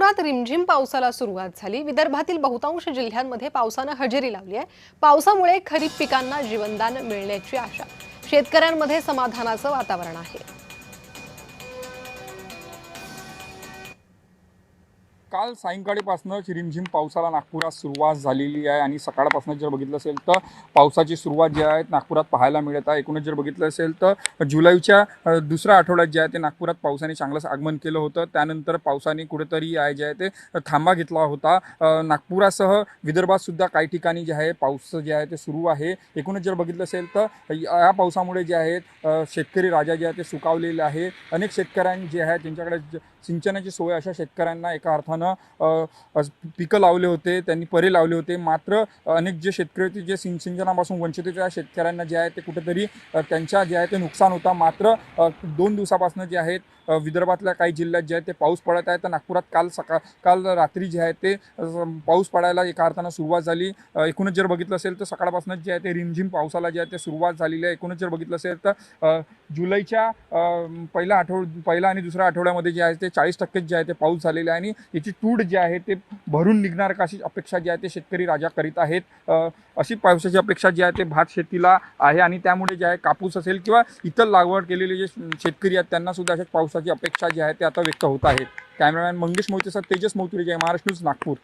नागपुरात रिमझिम पावसाला सुरुवात झाली। विदर्भातील बहुतांश जिल्ह्यांमध्ये पावसाने हजेरी लावली आहे। पावसामुळे खरीप पिकांना जीवनदान मिळण्याची आशा, शेतकऱ्यांमध्ये समाधानाचं वातावरण आहे। काल सायंकाळीपासूनच रिमझिम पावसाला नागपुरात सुरुवात झालेली आहे आणि सकाळपासून जर बघितलं असेल तर पावसाची सुरुवात जी आहे नागपुरात पाहायला मिळत आहे। एकूणच जर बघितलं असेल तर जुलैच्या दुसऱ्या आठवड्यात जे आहे ते नागपुरात पावसाने चांगलंच आगमन केलं होतं। त्यानंतर पावसाने कुठेतरी आहे जे आहे ते थांबा घेतला होता। नागपुरासह विदर्भात सुद्धा काही ठिकाणी जे आहे पाऊस जे आहे ते सुरू आहे। एकूणच जर बघितलं असेल तर या पावसामुळे जे आहेत शेतकरी राजा जे आहे ते सुकावलेले आहे। अनेक शेतकऱ्यांनी जे आहे त्यांच्याकडे सिंचनाची सोय अशा शेतकऱ्यांना एका अर्थानं पिकं लावले होते, त्यांनी परे लावले होते। मात्र अनेक जे शेतकरी होते जे सिंचनापासून वंचित होते त्या शेतकऱ्यांना जे आहे ते कुठेतरी त्यांच्या जे आहे ते नुकसान होता। मात्र 2 दिवसापासून जे आहेत विदर्भातल्या काही जिल्ह्यात जे आहे ते पाऊस पडत आहे। तर नागपुरात काल रात्री जे आहे ते पाऊस पडायला एका अर्थानं सुरुवात झाली। एकूणच जर बघितलं असेल तर सकाळपासूनच जे आहे ते रिमझिम पावसाला जे आहे ते सुरुवात झालेली आहे। एकूणच जर बघितलं असेल तर जुलैच्या पहिल्या आणि दुसऱ्या आठवड्यामध्ये जे आहे ते 40% जे आहे ते पाऊस झालेला आहे आणि याची तूड जी आहे ते भरून निघणार का अशी अपेक्षा जी आहे ते शेतकरी राजा करीत आहेत। अशी पावसाची अपेक्षा जी आहे ते भात शेतीला आहे आणि त्यामुळे जे आहे कापूस असेल किंवा इतर लागवड केलेले जे शेतकरी आहेत त्यांना सुद्धा अशाच पावसाची अपेक्षा जी आहे ते आता व्यक्त होत आहे। कॅमेरामॅन मंगेश मोहितेसह तेजस मौतुरे, जय महाराष्ट्र न्यूज, नागपूर।